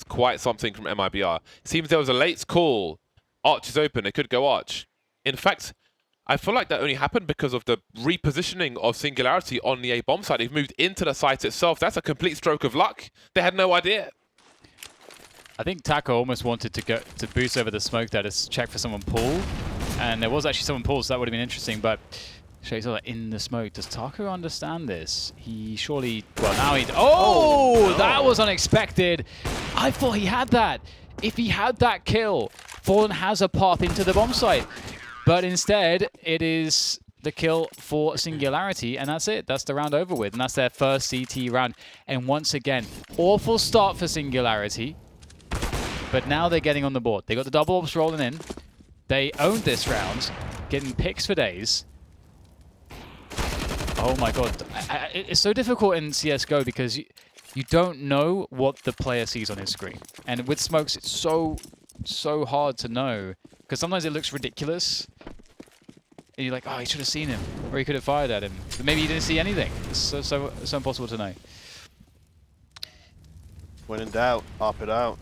quite something from MiBR. Seems there was a late call. Arch is open. They could go Arch. In fact, I feel like that only happened because of the repositioning of Singularity on the A bomb side. They've moved into the site itself. That's a complete stroke of luck. They had no idea. I think Taco almost wanted to boost over the smoke there to check for someone pull, and there was actually someone pull, so that would have been interesting. But Shakespeare in the smoke. Does Taco understand this? He surely. Well, now he. Oh, no. That was unexpected. I thought he had that. If he had that kill, Fallen has a path into the bomb site. But instead, it is the kill for Singularity, and that's it. That's the round over with, and that's their first CT round. And once again, awful start for Singularity, but now they're getting on the board. They got the double ops rolling in. They owned this round, getting picks for days. Oh my god, it's so difficult in CSGO because you don't know what the player sees on his screen. And with smokes, it's so hard to know, because sometimes it looks ridiculous. And you're like, oh, he should have seen him, or he could have fired at him. But maybe he didn't see anything. It's so impossible to know. When in doubt, op it out.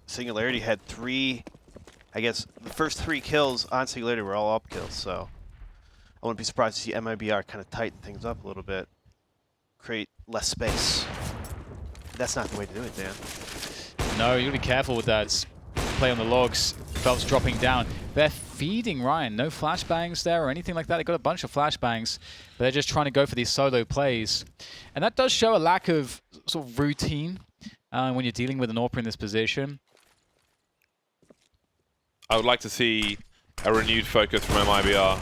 Singularity had 3, I guess the first 3 kills on Singularity were all up kills, so I wouldn't be surprised to see MiBR kind of tighten things up a little bit, create less space. That's not the way to do it, Dan. No, you gotta be careful with that. Play on the logs. Valve's dropping down. They're feeding Ryan. No flashbangs there or anything like that. They got a bunch of flashbangs, but they're just trying to go for these solo plays. And that does show a lack of sort of routine when you're dealing with an AWP in this position. I would like to see a renewed focus from MiBR,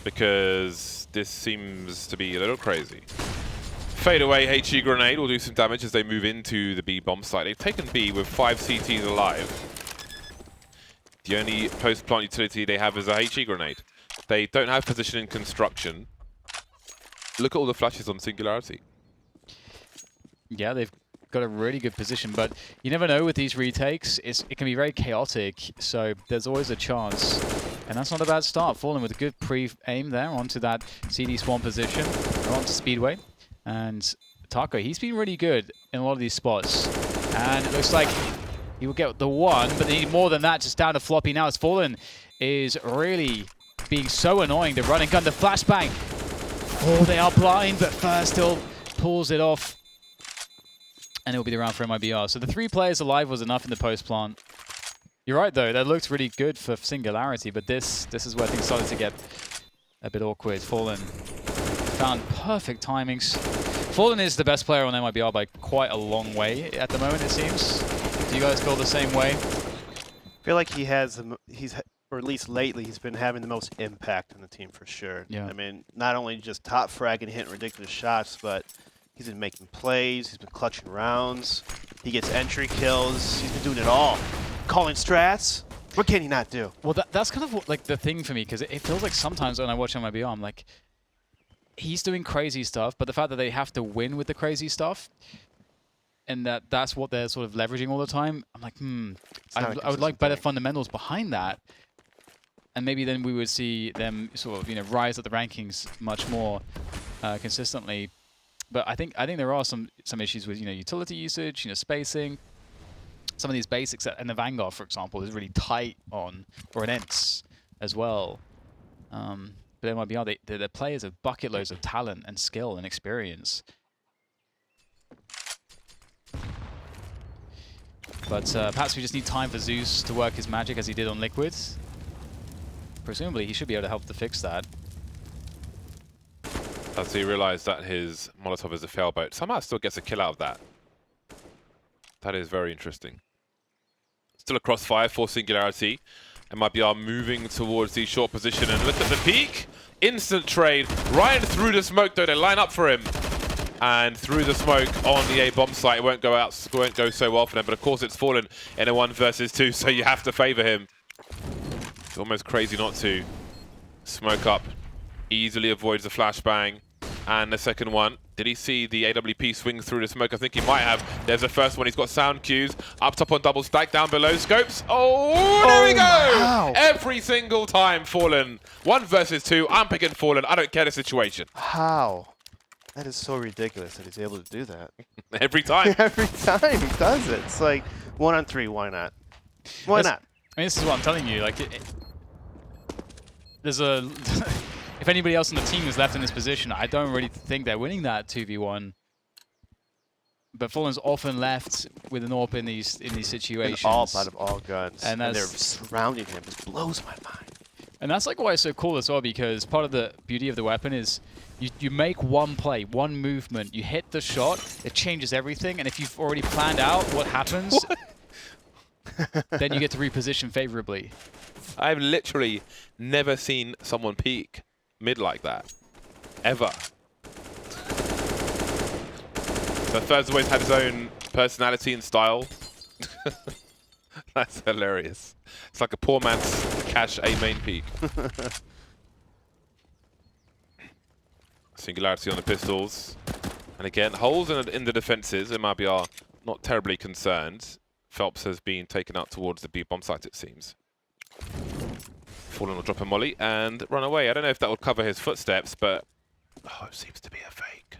because this seems to be a little crazy. Fade away HE grenade will do some damage as they move into the B bomb site. They've taken B with 5 CTs alive. The only post-plant utility they have is a HE grenade. They don't have position in construction. Look at all the flashes on Singularity. Yeah, they've got a really good position, but you never know with these retakes. It can be very chaotic, so there's always a chance. And that's not a bad start. Fallen with a good pre-aim there onto that CD spawn position, or onto Speedway. And Taco, he's been really good in a lot of these spots. And it looks like he will get the one, but they need more than that, just down to Floppy now. As Fallen is really being so annoying. The run and gun, the flashbang. Oh, they are blind, but first still pulls it off. And it will be the round for MiBR. So the 3 players alive was enough in the post plant. You're right though, that looked really good for Singularity, but this is where things started to get a bit awkward. Fallen found perfect timings. Fallen is the best player on MiBR by quite a long way at the moment, it seems. Do you guys feel the same way? I feel like he has, or at least lately, he's been having the most impact on the team for sure. Yeah. I mean, not only just top frag and hitting ridiculous shots, but he's been making plays, he's been clutching rounds, he gets entry kills, he's been doing it all. Calling strats, what can he not do? Well, that's kind of what, like the thing for me, because it feels like sometimes when I watch MiBR, I'm like, he's doing crazy stuff, but the fact that they have to win with the crazy stuff, and that's what they're sort of leveraging all the time, I'm like, I would like better fundamentals behind that, and maybe then we would see them sort of rise up the rankings much more consistently. But I think there are some issues with utility usage, spacing. Some of these basics, and the Vanguard, for example, is really tight on, or an ENTS as well. But MiBR, they're players of bucket loads of talent and skill and experience. But perhaps we just need time for Zeus to work his magic as he did on Liquid. Presumably, he should be able to help to fix that. As he realized that his Molotov is a failboat, somehow still gets a kill out of that. That is very interesting. Still a crossfire for Singularity. And MiBR moving towards the short position. And look at the peak. Instant trade. Ryan through the smoke, though. They line up for him. And through the smoke on the A bomb site. It won't go so well for them. But of course, it's Fallen in a 1 versus 2. So you have to favor him. It's almost crazy not to. Smoke up. Easily avoids the flashbang. And the second one, did he see the AWP swing through the smoke? I think he might have. There's the first one. He's got sound cues. Up top on double stack, down below scopes. Oh, there we go! Wow. Every single time, Fallen. 1 versus 2. I'm picking Fallen. I don't care the situation. How? That is so ridiculous that he's able to do that. Every time. Every time he does it. It's like 1 on 3, why not? Why not? I mean, this is what I'm telling you. Like, there's a... If anybody else on the team is left in this position, I don't really think they're winning that 2v1. But Fallen's often left with an AWP in these situations. An AWP out of all guns. And they're surrounding him. It blows my mind. And that's like why it's so cool as well, because part of the beauty of the weapon is you make one play, one movement, you hit the shot, it changes everything, and if you've already planned out what happens, then you get to reposition favorably. I've literally never seen someone peek mid like that. Ever. So Fur's always had his own personality and style. That's hilarious. It's like a poor man's Cash A main peak. Singularity on the pistols. And again, holes in the defenses. MiBR not terribly concerned. Phelps has been taken out towards the B bomb site, it seems. Fallen will drop a molly and run away. I don't know if that would cover his footsteps, but oh, it seems to be a fake.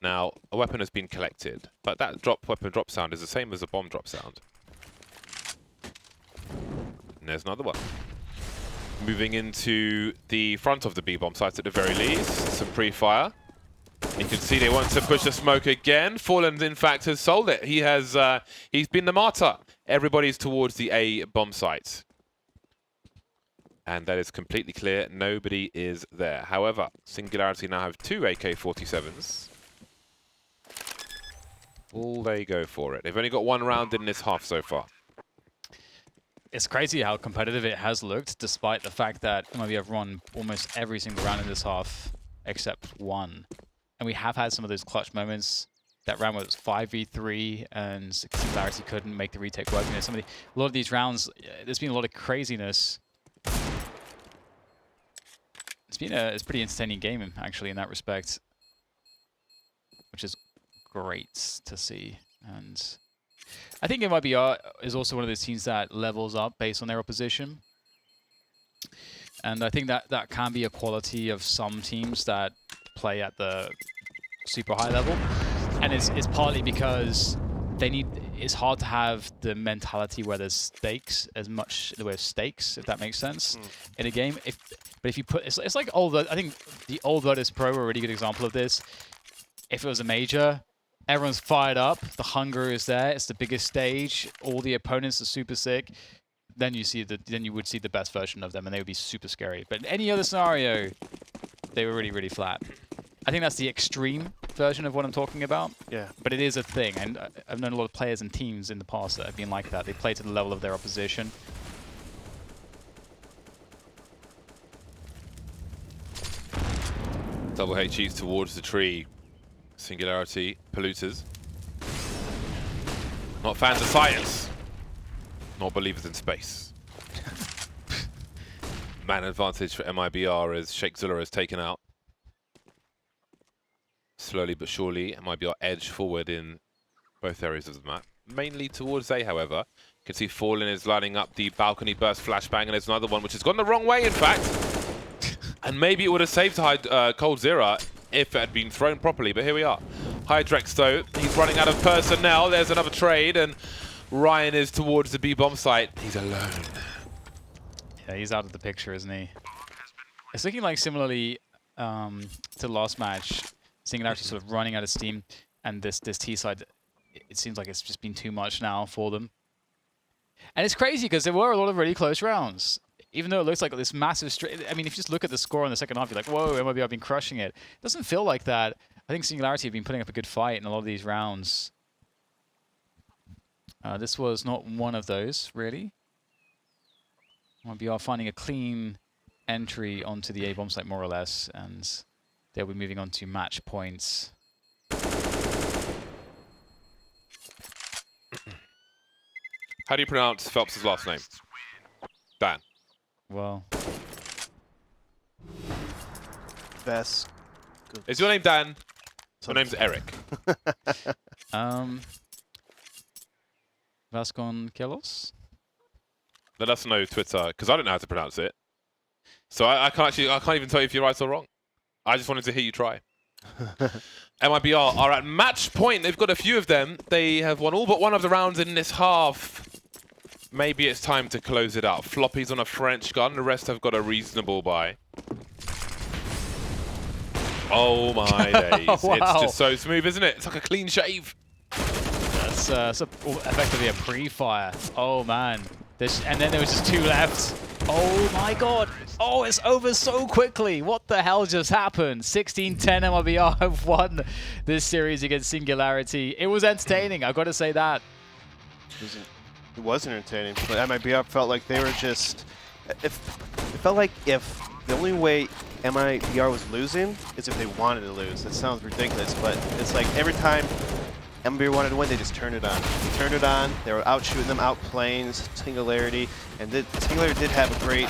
Now, a weapon has been collected, but that weapon drop sound is the same as a bomb drop sound. And there's another one. Moving into the front of the B bomb site at the very least. Some pre-fire. You can see they want to push the smoke again. Fallen, in fact, has sold it. He has, he's been the martyr. Everybody's towards the A bomb site. And that is completely clear. Nobody is there. However, Singularity now have 2 AK-47s. Will they go for it? They've only got 1 round in this half so far. It's crazy how competitive it has looked, despite the fact that MiBR have run almost every single round in this half, except 1. And we have had some of those clutch moments. That round was 5v3, and Singularity couldn't make the retake work. You know, a lot of these rounds, there's been a lot of craziness. It's been a pretty entertaining game, actually, in that respect, which is great to see. And I think MiBR is also one of those teams that levels up based on their opposition. And I think that can be a quality of some teams that play at the super high level. And it's partly because it's hard to have the mentality where there's stakes, as much in the way of stakes, if that makes sense, in a game. But if you put, it's like I think the old Virtus Pro were a really good example of this. If it was a major, everyone's fired up, the hunger is there, it's the biggest stage, all the opponents are super sick, then you would see the best version of them and they would be super scary. But in any other scenario, they were really, really flat. I think that's the extreme version of what I'm talking about. Yeah. But it is a thing, and I've known a lot of players and teams in the past that have been like that. They play to the level of their opposition. Double HEs towards the tree. Singularity polluters. Not fans of science. Not believers in space. Man advantage for MiBR as Sheikh Zula is taken out. Slowly but surely, MiBR edge forward in both areas of the map. Mainly towards A, however. You can see Fallen is lining up the balcony burst flashbang, and there's another one which has gone the wrong way, in fact. And maybe it would have saved Cold Zero if it had been thrown properly, but here we are. Hydrex, though, he's running out of personnel. There's another trade, and Ryan is towards the B bomb site. He's alone. Yeah, he's out of the picture, isn't he? It's looking like similarly to the last match, Singularity sort of running out of steam, and this T side, it seems like it's just been too much now for them. And it's crazy because there were a lot of really close rounds. Even though it looks like this massive I mean, if you just look at the score in the second half, you're like, whoa, MiBR have been crushing it. It doesn't feel like that. I think Singularity have been putting up a good fight in a lot of these rounds. This was not one of those, really. MiBR finding a clean entry onto the A bomb site, more or less, and they'll be moving on to match points. How do you pronounce Phelps' last name? Dan. Well, Best. Is your name Dan? My name's Eric. Vasconcelos? Let us know Twitter, because I don't know how to pronounce it. So I can't even tell you if you're right or wrong. I just wanted to hear you try. MiBR are at match point. They've got a few of them. They have won all but one of the rounds in this half. Maybe it's time to close it out. Floppy's on a French gun. The rest have got a reasonable buy. Oh my days. Wow. It's just so smooth, isn't it? It's like a clean shave. That's effectively a pre-fire. Oh man. And then there was just 2 left. Oh my god. Oh, it's over so quickly. What the hell just happened? 16-10 MiBR have won this series against Singularity. It was entertaining, I've got to say that. It wasn't entertaining, but MiBR felt like they were just It felt like if the only way MiBR was losing is if they wanted to lose. That sounds ridiculous, but it's like every time MiBR wanted to win, they just turned it on. They turned it on. They were out shooting them, out playing Singularity, and Singularity did have a great,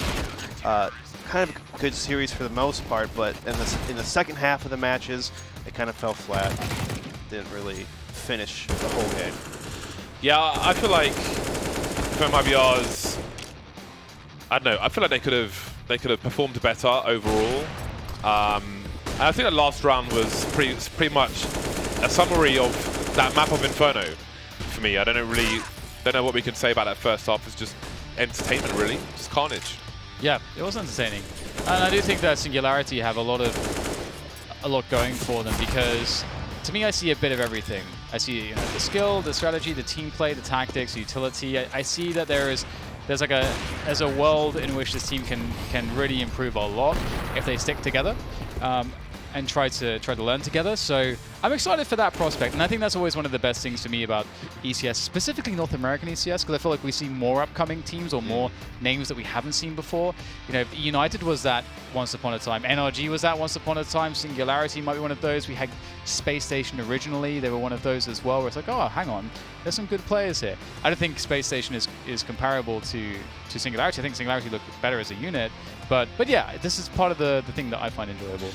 kind of good series for the most part. But in the second half of the matches, it kind of fell flat. Didn't really finish the whole game. Yeah, I feel like for MiBR's, I don't know. I feel like they could have performed better overall. And I think the last round was pretty much a summary of that map of Inferno for me. I don't know what we can say about that first half. It's just entertainment, really, just carnage. Yeah, it was entertaining, and I do think that Singularity have a lot going for them, because to me I see a bit of everything. I see the skill, the strategy, the team play, the tactics, utility. I see that there's a world in which this team can really improve a lot if they stick together and try to learn together. So I'm excited for that prospect, and I think that's always one of the best things to me about ECS, specifically North American ECS, because I feel like we see more upcoming teams or more names that we haven't seen before. United was that once upon a time. NRG was that once upon a time. Singularity might be one of those. We had Space Station originally. They were one of those as well, where it's like, oh, hang on, there's some good players here. I don't think Space Station is comparable to Singularity. I think Singularity looked better as a unit, but yeah, this is part of the thing that I find enjoyable.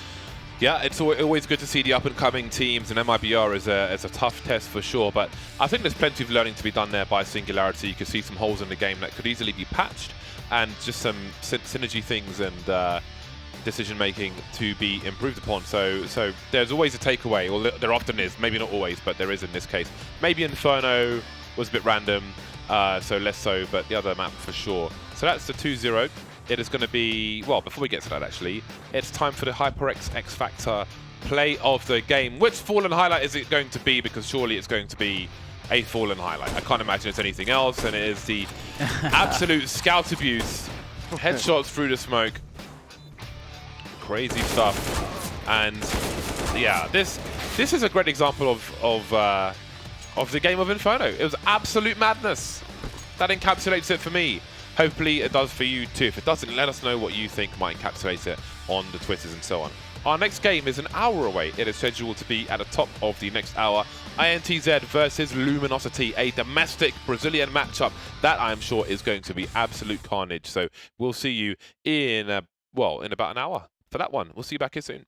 Yeah, it's always good to see the up-and-coming teams, and MiBR is a tough test for sure, but I think there's plenty of learning to be done there by Singularity. You can see some holes in the game that could easily be patched, and just some synergy things and decision-making to be improved upon. So there's always a takeaway, or there often is, maybe not always, but there is in this case. Maybe Inferno was a bit random, so less so, but the other map for sure. So that's the 2-0. It is going to be, well, before we get to that actually, it's time for the HyperX X Factor play of the game. Which Fallen highlight is it going to be? Because surely it's going to be a Fallen highlight. I can't imagine it's anything else, and it is the absolute scout abuse. Headshots through the smoke. Crazy stuff. And yeah, this is a great example of the game of Inferno. It was absolute madness. That encapsulates it for me. Hopefully it does for you too. If it doesn't, let us know what you think might encapsulate it on the Twitters and so on. Our next game is an hour away. It is scheduled to be at the top of the next hour. INTZ versus Luminosity, a domestic Brazilian matchup that I'm sure is going to be absolute carnage. So we'll see you in about an hour for that one. We'll see you back here soon.